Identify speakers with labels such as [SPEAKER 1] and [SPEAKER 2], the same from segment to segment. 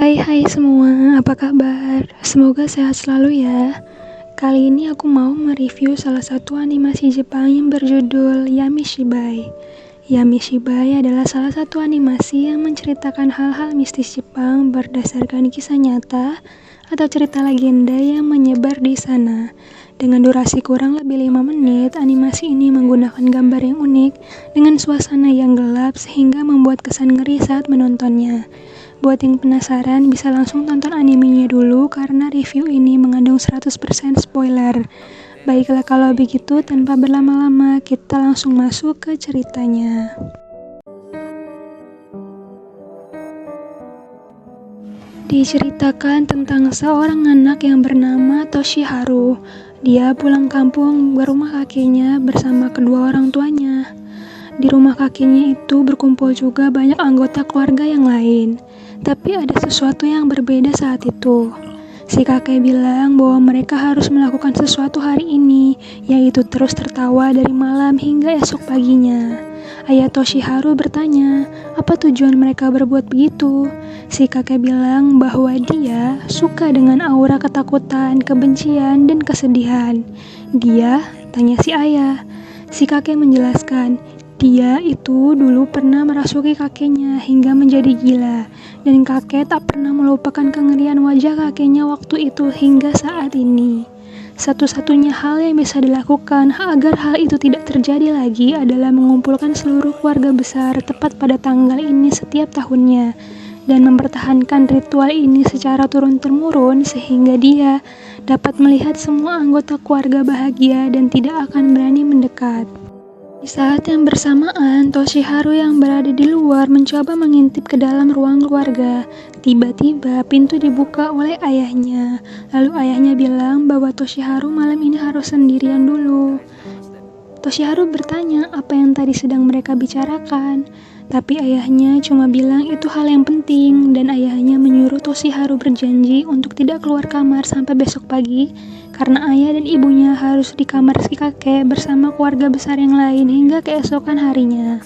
[SPEAKER 1] Hai semua, apa kabar? Semoga sehat selalu ya. Kali ini aku mau mereview salah satu animasi Jepang yang berjudul Yami Shibai. Yami Shibai adalah salah satu animasi yang menceritakan hal-hal mistis Jepang berdasarkan kisah nyata atau cerita legenda yang menyebar di sana. Dengan durasi kurang lebih 5 menit, animasi ini menggunakan gambar yang unik dengan suasana yang gelap sehingga membuat kesan ngeri saat menontonnya. Buat yang penasaran, bisa langsung tonton animenya dulu karena review ini mengandung 100% spoiler. Baiklah kalau begitu, tanpa berlama-lama, kita langsung masuk ke ceritanya. Diceritakan tentang seorang anak yang bernama Toshiharu. Dia pulang kampung ke rumah kakeknya bersama kedua orang tuanya. Di rumah kakeknya itu berkumpul juga banyak anggota keluarga yang lain. Tapi ada sesuatu yang berbeda saat itu. Si kakek bilang bahwa mereka harus melakukan sesuatu hari ini, yaitu terus tertawa dari malam hingga esok paginya. Ayah Toshiharu bertanya, apa tujuan mereka berbuat begitu? Si kakek bilang bahwa dia suka dengan aura ketakutan, kebencian, dan kesedihan. Dia tanya si ayah. Si kakek menjelaskan, dia itu dulu pernah merasuki kakeknya hingga menjadi gila, dan kakek tak pernah melupakan kengerian wajah kakeknya waktu itu hingga saat ini. Satu-satunya hal yang bisa dilakukan agar hal itu tidak terjadi lagi adalah mengumpulkan seluruh keluarga besar tepat pada tanggal ini setiap tahunnya, dan mempertahankan ritual ini secara turun-temurun sehingga dia dapat melihat semua anggota keluarga bahagia dan tidak akan berani mendekat. Di saat yang bersamaan, Toshiharu yang berada di luar mencoba mengintip ke dalam ruang keluarga. Tiba-tiba pintu dibuka oleh ayahnya. Lalu ayahnya bilang bahwa Toshiharu malam ini harus sendirian dulu. Toshiharu bertanya apa yang tadi sedang mereka bicarakan. Tapi ayahnya cuma bilang itu hal yang penting, dan ayahnya menyuruh Toshiharu berjanji untuk tidak keluar kamar sampai besok pagi karena ayah dan ibunya harus di kamar si kakek bersama keluarga besar yang lain hingga keesokan harinya.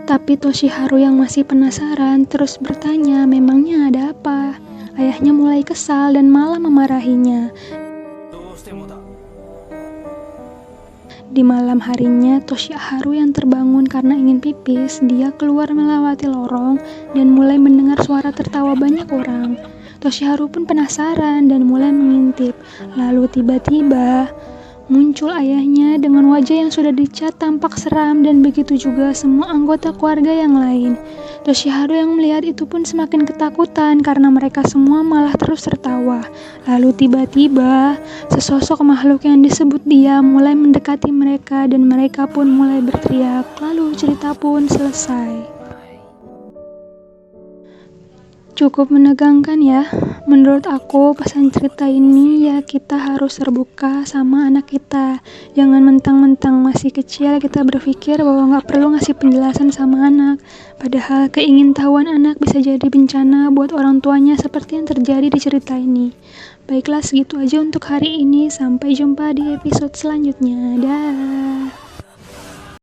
[SPEAKER 1] Tapi Toshiharu yang masih penasaran terus bertanya memangnya ada apa. Ayahnya mulai kesal dan malah memarahinya. Di malam harinya, Toshiharu yang terbangun karena ingin pipis, dia keluar melewati lorong dan mulai mendengar suara tertawa banyak orang. Toshiharu pun penasaran dan mulai mengintip. Lalu tiba-tiba muncul ayahnya dengan wajah yang sudah dicat tampak seram, dan begitu juga semua anggota keluarga yang lain. Toshiharu yang melihat itu pun semakin ketakutan karena mereka semua malah terus tertawa. Lalu tiba-tiba sesosok makhluk yang disebut dia mulai mendekati mereka dan mereka pun mulai berteriak. Lalu cerita pun selesai. Cukup menegangkan ya. Menurut aku pesan cerita ini ya kita harus terbuka sama anak kita. Jangan mentang-mentang masih kecil kita berpikir bahwa gak perlu ngasih penjelasan sama anak. Padahal keingintahuan anak bisa jadi bencana buat orang tuanya seperti yang terjadi di cerita ini. Baiklah segitu aja untuk hari ini. Sampai jumpa di episode selanjutnya. Dah.